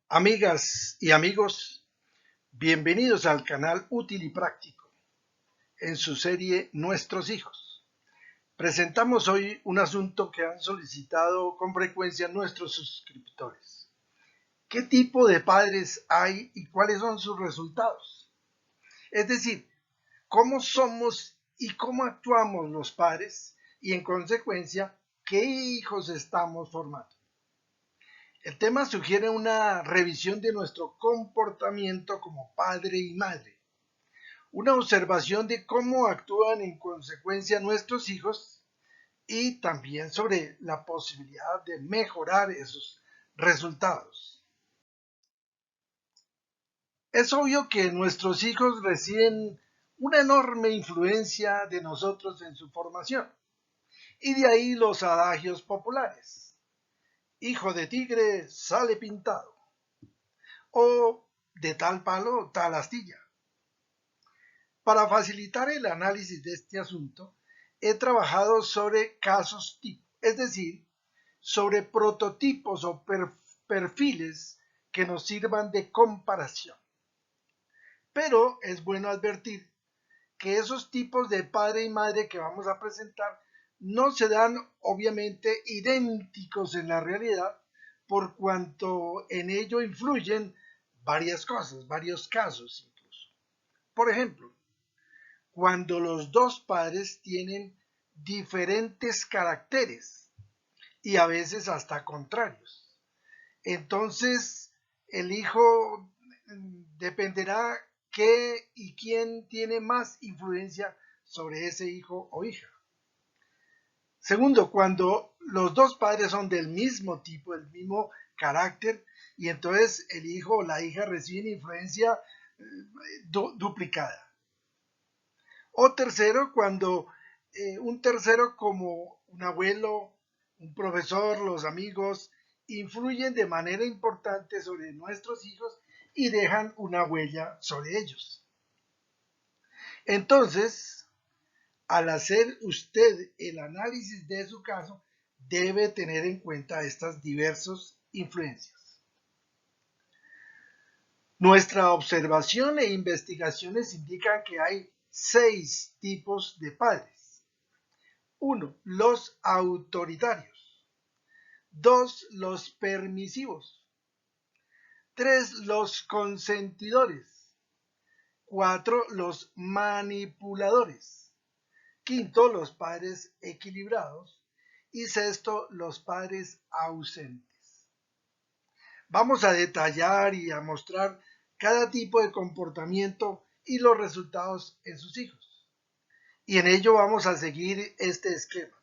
Amigas y amigos, bienvenidos al canal Útil y Práctico en su serie Nuestros hijos. Presentamos hoy un asunto que han solicitado con frecuencia nuestros suscriptores. ¿Qué tipo de padres hay y cuáles son sus resultados? Es decir, ¿cómo somos y cómo actuamos los padres y en consecuencia qué hijos estamos formando? El tema sugiere una revisión de nuestro comportamiento como padre y madre, una observación de cómo actúan en consecuencia nuestros hijos y también sobre la posibilidad de mejorar esos resultados. Es obvio que nuestros hijos reciben una enorme influencia de nosotros en su formación, y de ahí los adagios populares. Hijo de tigre sale pintado, o de tal palo, tal astilla. Para facilitar el análisis de este asunto, he trabajado sobre casos tipo, es decir, sobre prototipos o perfiles que nos sirvan de comparación. Pero es bueno advertir que esos tipos de padre y madre que vamos a presentar no se dan obviamente idénticos en la realidad, por cuanto en ello influyen varias cosas, varios casos incluso. Por ejemplo, cuando los dos padres tienen diferentes caracteres y a veces hasta contrarios. Entonces, el hijo dependerá qué y quién tiene más influencia sobre ese hijo o hija. Segundo, cuando los dos padres son del mismo tipo, del mismo carácter, y entonces el hijo o la hija reciben influencia duplicada. O tercero, cuando un tercero como un abuelo, un profesor, los amigos, influyen de manera importante sobre nuestros hijos y dejan una huella sobre ellos. Entonces, al hacer usted el análisis de su caso, debe tener en cuenta estas diversas influencias. Nuestra observación e investigaciones indican que hay 6 tipos de padres. 1. Los autoritarios. 2. Los permisivos. 3. Los consentidores. 4. Los manipuladores. 5. Los padres equilibrados. Y 6. Los padres ausentes. Vamos a detallar y a mostrar cada tipo de comportamiento y los resultados en sus hijos. Y en ello vamos a seguir este esquema.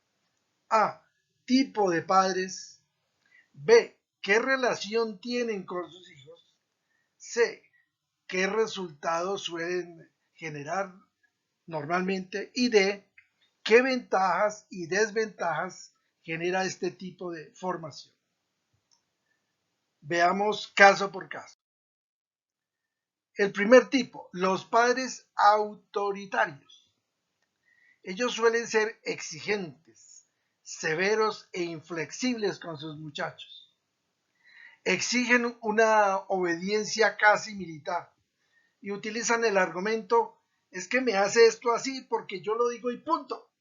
A. Tipo de padres. B. ¿Qué relación tienen con sus hijos? C. ¿Qué resultados suelen generar normalmente? Y D. ¿Qué ventajas y desventajas genera este tipo de formación? Veamos caso por caso. El primer tipo, los padres autoritarios. Ellos suelen ser exigentes, severos e inflexibles con sus muchachos. Exigen una obediencia casi militar y utilizan el argumento: es que me hace esto así porque yo lo digo y punto.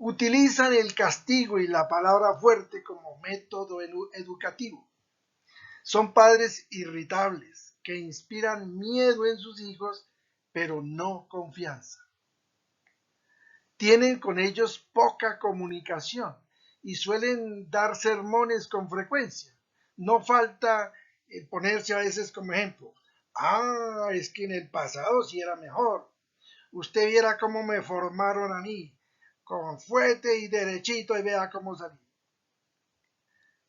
Utilizan el castigo y la palabra fuerte como método educativo. Son padres irritables que inspiran miedo en sus hijos, pero no confianza. Tienen con ellos poca comunicación y suelen dar sermones con frecuencia. No falta ponerse a veces como ejemplo: es que en el pasado sí era mejor. Usted viera cómo me formaron a mí, con fuerte y derechito, y vea cómo salí.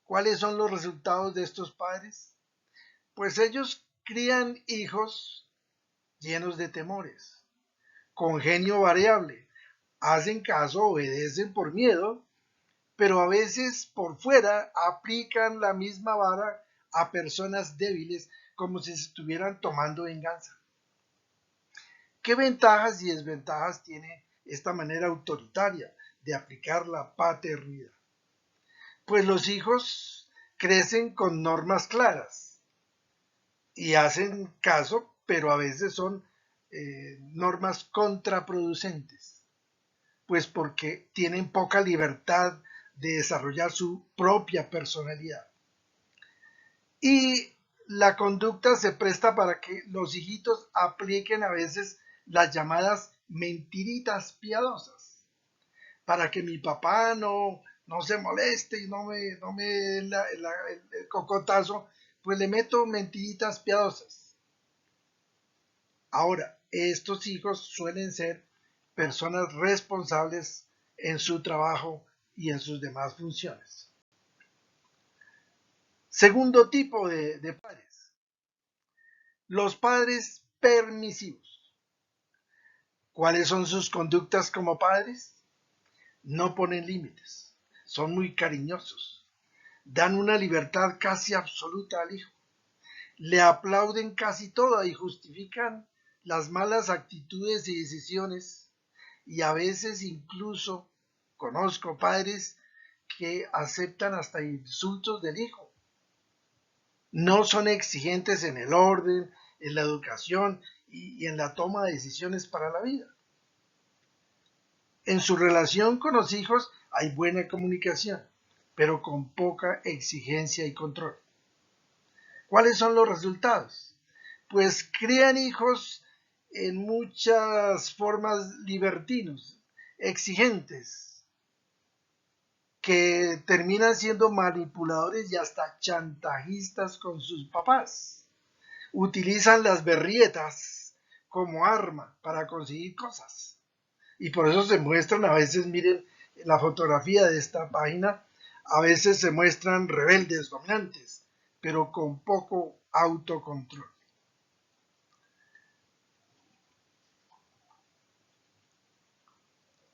¿Cuáles son los resultados de estos padres? Pues ellos crían hijos llenos de temores, con genio variable, hacen caso, obedecen por miedo, pero a veces por fuera aplican la misma vara a personas débiles como si se estuvieran tomando venganza. ¿Qué ventajas y desventajas tiene esta manera autoritaria de aplicar la paternidad? Pues los hijos crecen con normas claras y hacen caso, pero a veces son normas contraproducentes, pues porque tienen poca libertad de desarrollar su propia personalidad. Y la conducta se presta para que los hijitos apliquen a veces las llamadas mentiritas piadosas, para que mi papá no se moleste y no me dé el cocotazo, pues le meto mentiritas piadosas. Ahora, estos hijos suelen ser personas responsables en su trabajo y en sus demás funciones. Segundo tipo de padres, los padres permisivos. ¿Cuáles son sus conductas como padres? No ponen límites, son muy cariñosos, dan una libertad casi absoluta al hijo, le aplauden casi toda y justifican las malas actitudes y decisiones, y a veces incluso conozco padres que aceptan hasta insultos del hijo. No son exigentes en el orden, en la educación y en la toma de decisiones para la vida. En su relación con los hijos hay buena comunicación, pero con poca exigencia y control. ¿Cuáles son los resultados? Pues crían hijos en muchas formas libertinos, exigentes, que terminan siendo manipuladores y hasta chantajistas con sus papás. Utilizan las berrietas como arma para conseguir cosas. Y por eso se muestran, a veces, miren la fotografía de esta página, a veces se muestran rebeldes, dominantes, pero con poco autocontrol.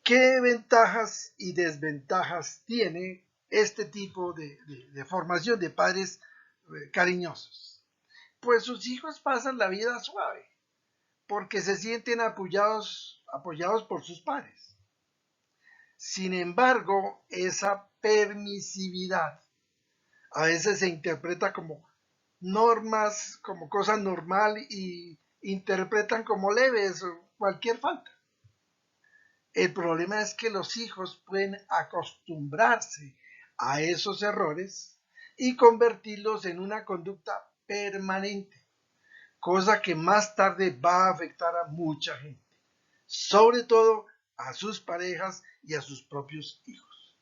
¿Qué ventajas y desventajas tiene este tipo de formación de padres cariñosos? Pues sus hijos pasan la vida suave, porque se sienten apoyados por sus padres. Sin embargo, esa permisividad a veces se interpreta como normas, como cosa normal y interpretan como leves o cualquier falta. El problema es que los hijos pueden acostumbrarse a esos errores y convertirlos en una conducta permanente, cosa que más tarde va a afectar a mucha gente, sobre todo a sus parejas y a sus propios hijos.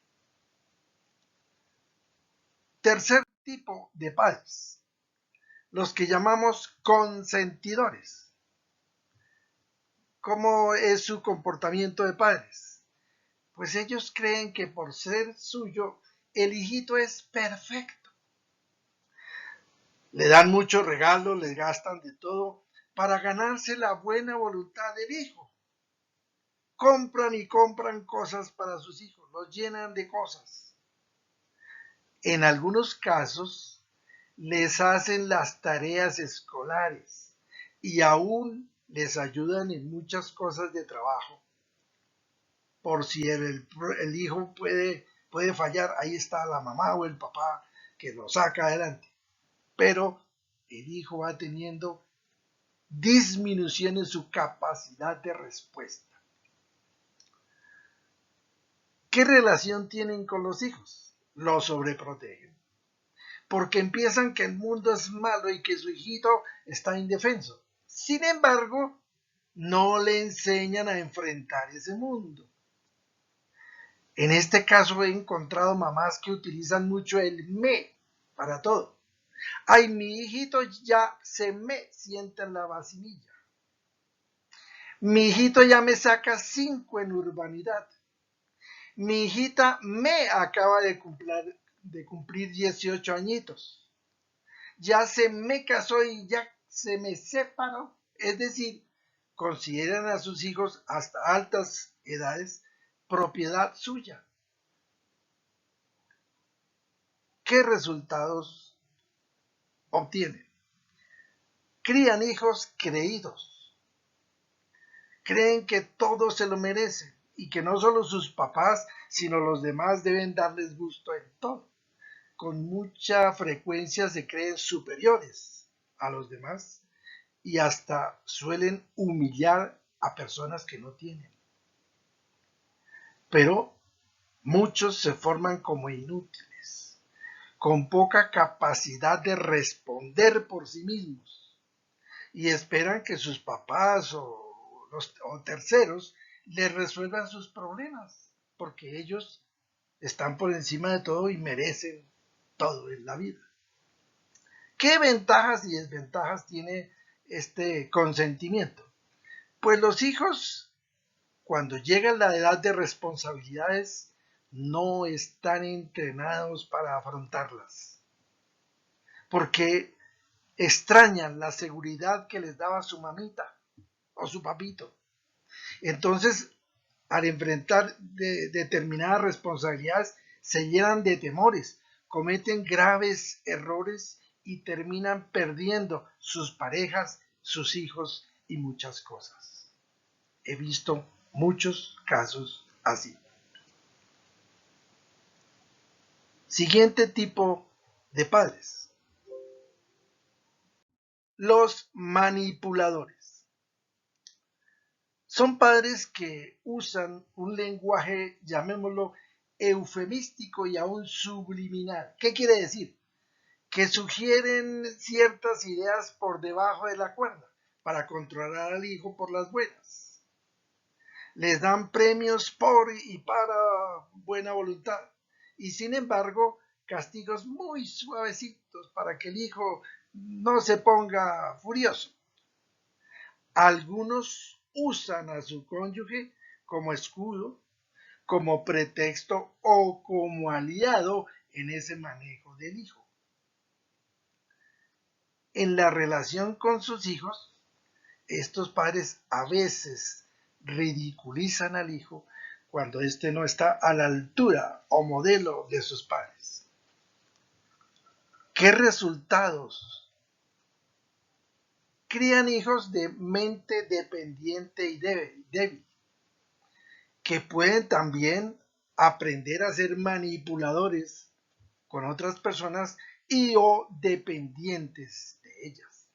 Tercer tipo de padres, los que llamamos consentidores. ¿Cómo es su comportamiento de padres? Pues ellos creen que por ser suyo, el hijito es perfecto. Le dan muchos regalos, les gastan de todo para ganarse la buena voluntad del hijo. Compran y compran cosas para sus hijos, los llenan de cosas. En algunos casos les hacen las tareas escolares y aún les ayudan en muchas cosas de trabajo. Por si el hijo puede fallar, ahí está la mamá o el papá que lo saca adelante. Pero el hijo va teniendo disminución en su capacidad de respuesta. ¿Qué relación tienen con los hijos? Los sobreprotegen. Porque empiezan que el mundo es malo y que su hijito está indefenso. Sin embargo, no le enseñan a enfrentar ese mundo. En este caso he encontrado mamás que utilizan mucho el me para todo. Ay, mi hijito ya se me sienta en la vacinilla. Mi hijito ya me saca 5 en urbanidad. Mi hijita me acaba de cumplir 18 añitos. Ya se me casó y ya se me separó. Es decir, consideran a sus hijos hasta altas edades propiedad suya. ¿Qué resultados obtienen? Crían hijos creídos. Creen que todo se lo merecen y que no solo sus papás, sino los demás deben darles gusto en todo. con mucha frecuencia se creen superiores a los demás y hasta suelen humillar a personas que no tienen. Pero muchos se forman como inútiles, con poca capacidad de responder por sí mismos y esperan que sus papás o terceros les resuelvan sus problemas, porque ellos están por encima de todo y merecen todo en la vida. ¿Qué ventajas y desventajas tiene este consentimiento? Pues los hijos, cuando llegan a la edad de responsabilidades, no están entrenados para afrontarlas, porque extrañan la seguridad que les daba su mamita o su papito. Entonces, al enfrentar determinadas responsabilidades, se llenan de temores, cometen graves errores y terminan perdiendo sus parejas, sus hijos y muchas cosas. He visto muchos casos así. Siguiente tipo de padres. Los manipuladores. Son padres que usan un lenguaje, llamémoslo, eufemístico y aún subliminal. ¿Qué quiere decir? Que sugieren ciertas ideas por debajo de la cuerda para controlar al hijo por las buenas. Les dan premios por y para buena voluntad y sin embargo castigos muy suavecitos para que el hijo no se ponga furioso. Algunos usan a su cónyuge como escudo, como pretexto o como aliado en ese manejo del hijo. En la relación con sus hijos, estos padres a veces ridiculizan al hijo cuando éste no está a la altura o modelo de sus padres. ¿Qué resultados? Crían hijos de mente dependiente y débil, que pueden también aprender a ser manipuladores con otras personas y o dependientes de ellas.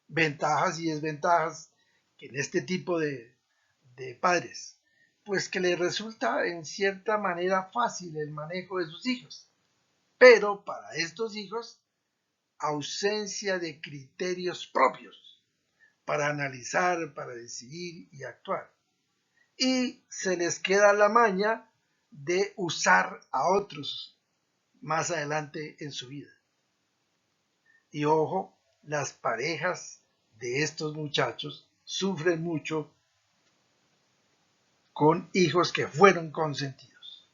Ventajas y desventajas que en este tipo de padres, pues que les resulta en cierta manera fácil el manejo de sus hijos, pero para estos hijos ausencia de criterios propios para analizar, para decidir y actuar. Y se les queda la maña de usar a otros más adelante en su vida. Y ojo, las parejas de estos muchachos sufren mucho con hijos que fueron consentidos.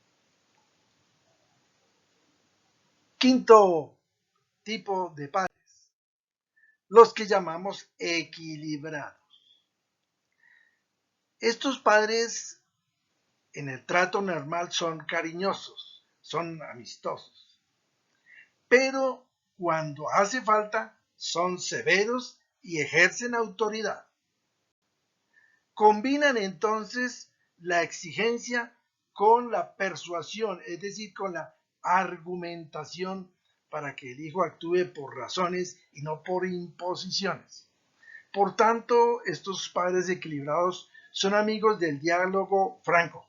Quinto tipo de padres, los que llamamos equilibrados. Estos padres en el trato normal son cariñosos, son amistosos, pero cuando hace falta son severos y ejercen autoridad. Combinan entonces la exigencia con la persuasión, es decir, con la argumentación para que el hijo actúe por razones y no por imposiciones. Por tanto, estos padres equilibrados son amigos del diálogo franco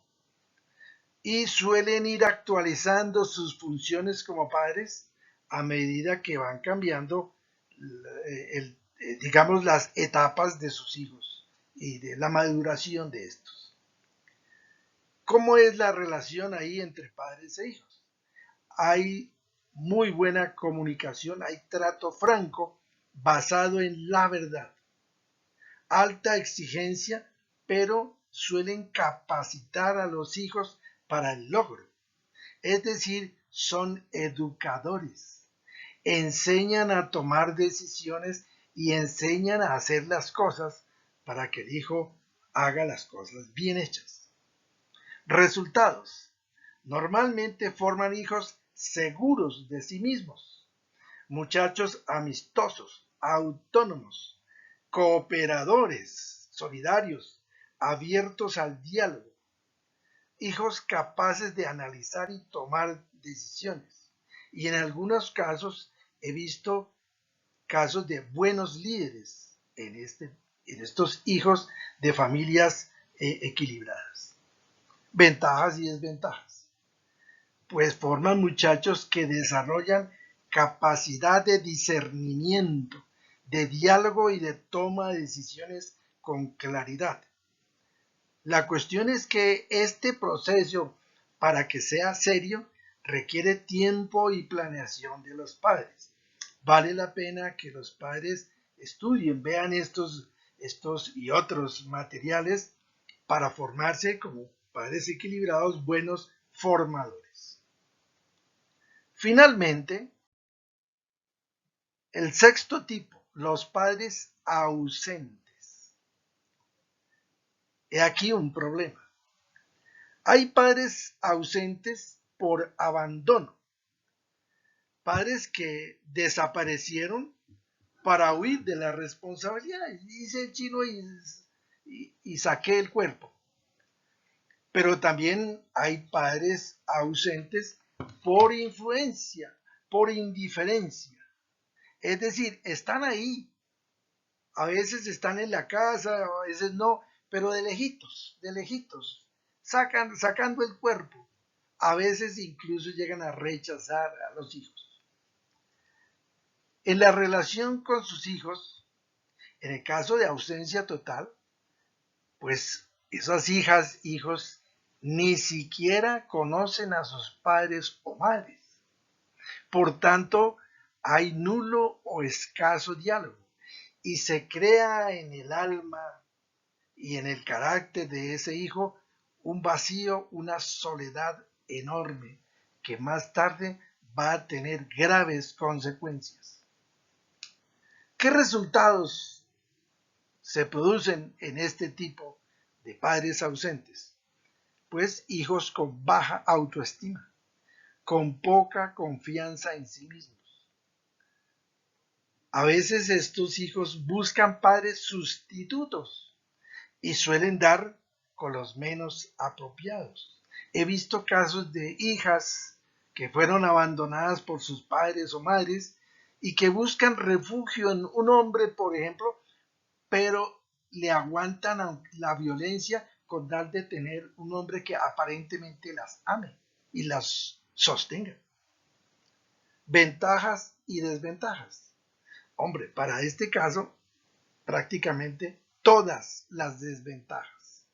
y suelen ir actualizando sus funciones como padres a medida que van cambiando, digamos, las etapas de sus hijos y de la maduración de estos. ¿Cómo es la relación ahí entre padres e hijos? Hay muy buena comunicación, hay trato franco basado en la verdad, alta exigencia, pero suelen capacitar a los hijos para el logro. Es decir, son educadores, enseñan a tomar decisiones y enseñan a hacer las cosas para que el hijo haga las cosas bien hechas. Resultados. Normalmente forman hijos seguros de sí mismos, muchachos amistosos, autónomos, cooperadores, solidarios, abiertos al diálogo, hijos capaces de analizar y tomar decisiones, Y en algunos casos he visto casos de buenos líderes en estos hijos de familias equilibradas. Ventajas y desventajas. Pues forman muchachos que desarrollan capacidad de discernimiento, de diálogo y de toma de decisiones con claridad. La cuestión es que este proceso, para que sea serio, requiere tiempo y planeación de los padres. Vale la pena que los padres estudien, vean estos y otros materiales para formarse como padres equilibrados, buenos formadores. Finalmente, el sexto tipo, los padres ausentes. He aquí un problema. Hay padres ausentes por abandono, padres que desaparecieron para huir de la responsabilidad. Hice el chino y saqué el cuerpo. Pero también hay padres ausentes por influencia, por indiferencia. Es decir, están ahí. A veces están en la casa, a veces no, pero de lejitos, sacando el cuerpo. A veces incluso llegan a rechazar a los hijos. En la relación con sus hijos, en el caso de ausencia total, pues esas hijas, hijos, ni siquiera conocen a sus padres o madres. Por tanto, hay nulo o escaso diálogo y se crea en el alma y en el carácter de ese hijo un vacío, una soledad enorme que más tarde va a tener graves consecuencias. ¿Qué resultados se producen en este tipo de padres ausentes? Pues hijos con baja autoestima, con poca confianza en sí mismos. A veces estos hijos buscan padres sustitutos y suelen dar con los menos apropiados. He visto casos de hijas que fueron abandonadas por sus padres o madres y que buscan refugio en un hombre, por ejemplo, pero le aguantan la violencia con tal de tener un hombre que aparentemente las ame y las sostenga. Ventajas y desventajas. Hombre, para este caso, prácticamente todas las desventajas,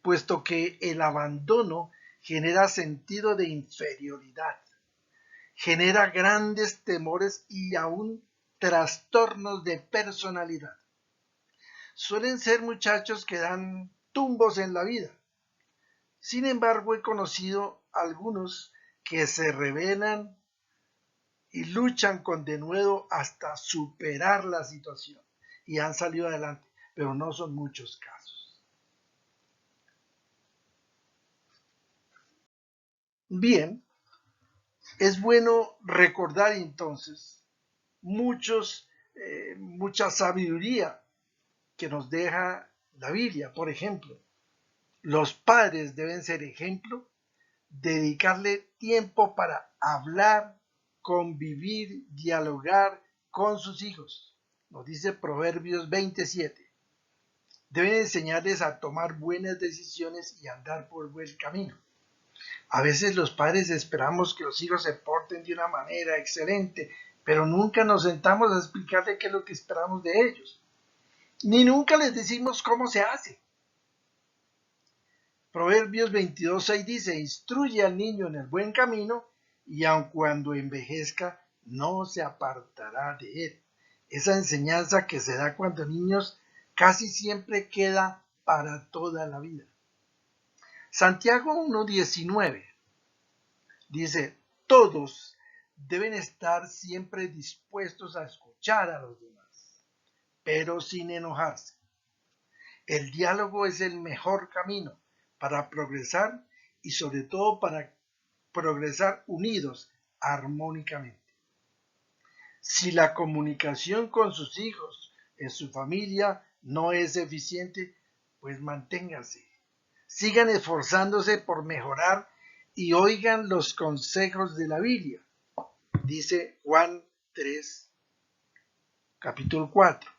puesto que el abandono genera sentido de inferioridad, genera grandes temores y aún trastornos de personalidad. Suelen ser muchachos que dan tumbos en la vida. Sin embargo, he conocido algunos que se rebelan y luchan con denuedo hasta superar la situación y han salido adelante, pero no son muchos casos. Bien, es bueno recordar entonces mucha sabiduría que nos deja la Biblia. Por ejemplo, los padres deben ser ejemplo, dedicarle tiempo para hablar, convivir, dialogar con sus hijos. Nos dice Proverbios 27. Deben enseñarles a tomar buenas decisiones y andar por buen camino. A veces los padres esperamos que los hijos se porten de una manera excelente, pero nunca nos sentamos a explicarle qué es lo que esperamos de ellos. Ni nunca les decimos cómo se hace. Proverbios 22:6 dice, instruye al niño en el buen camino y aun cuando envejezca no se apartará de él. Esa enseñanza que se da cuando niños casi siempre queda para toda la vida. Santiago 1:19 dice, todos deben estar siempre dispuestos a escuchar a los demás, pero sin enojarse. El diálogo es el mejor camino para progresar y sobre todo para progresar unidos armónicamente. Si la comunicación con sus hijos, en su familia, no es eficiente, pues manténganse. Sigan esforzándose por mejorar y oigan los consejos de la Biblia. dice Juan 3, capítulo 4.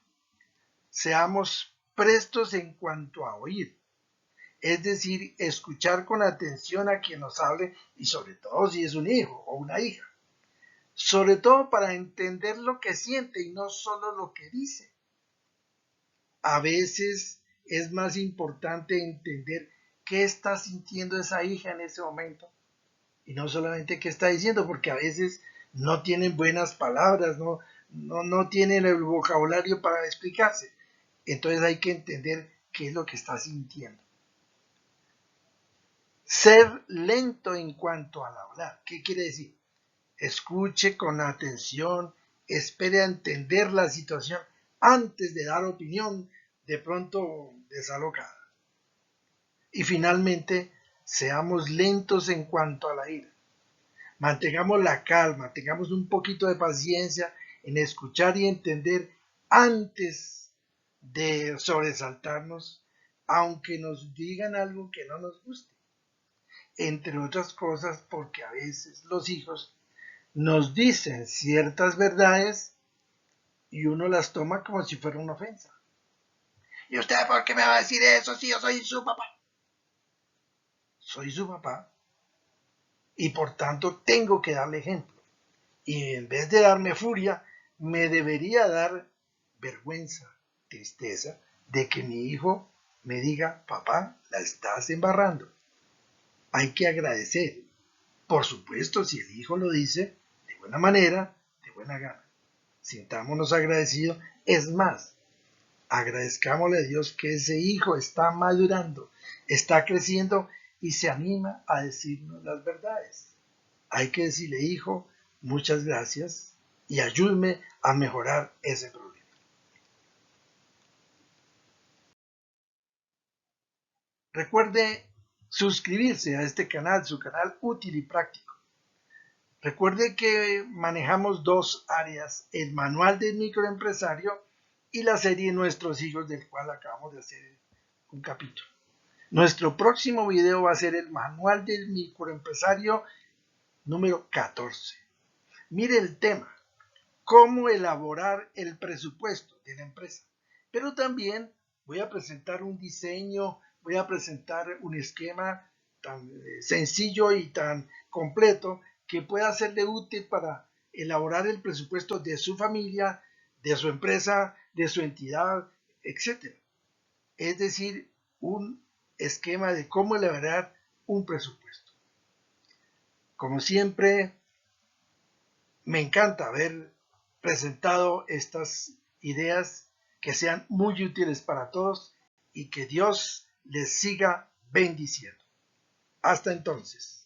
Seamos prestos en cuanto a oír, es decir, escuchar con atención a quien nos hable y sobre todo si es un hijo o una hija. Sobre todo para entender lo que siente y no solo lo que dice. A veces es más importante entender qué está sintiendo esa hija en ese momento y no solamente qué está diciendo, porque a veces no tienen buenas palabras, no tienen el vocabulario para explicarse. Entonces hay que entender qué es lo que está sintiendo. Ser lento en cuanto al hablar. ¿Qué quiere decir? Escuche con atención, espere a entender la situación antes de dar opinión de pronto desalocada. Y finalmente, seamos lentos en cuanto a la ira. Mantengamos la calma, tengamos un poquito de paciencia en escuchar y entender antes de sobresaltarnos, aunque nos digan algo que no nos guste. Entre otras cosas, porque a veces los hijos nos dicen ciertas verdades y uno las toma como si fuera una ofensa. ¿Y usted por qué me va a decir eso si yo soy su papá? Soy su papá y por tanto tengo que darle ejemplo. Y en vez de darme furia, me debería dar vergüenza, tristeza, de que mi hijo me diga, papá, la estás embarrando. Hay que agradecer. Por supuesto, si el hijo lo dice de buena manera, de buena gana. Sintámonos agradecidos. Es más, agradezcámosle a Dios que ese hijo está madurando, está creciendo y se anima a decirnos las verdades. Hay que decirle, hijo, muchas gracias y ayúdeme a mejorar ese problema. Recuerde suscribirse a este canal, su canal útil y práctico. Recuerde que manejamos dos áreas, el manual del microempresario y la serie Nuestros hijos, del cual acabamos de hacer un capítulo. Nuestro próximo video va a ser el manual del microempresario número 14. Mire el tema, cómo elaborar el presupuesto de la empresa. Pero también voy a presentar un diseño, voy a presentar un esquema tan sencillo y tan completo que pueda serle útil para elaborar el presupuesto de su familia, de su empresa, de su entidad, etc. Es decir, un esquema de cómo elaborar un presupuesto. Como siempre, me encanta haber presentado estas ideas que sean muy útiles para todos y que Dios les siga bendiciendo. Hasta entonces.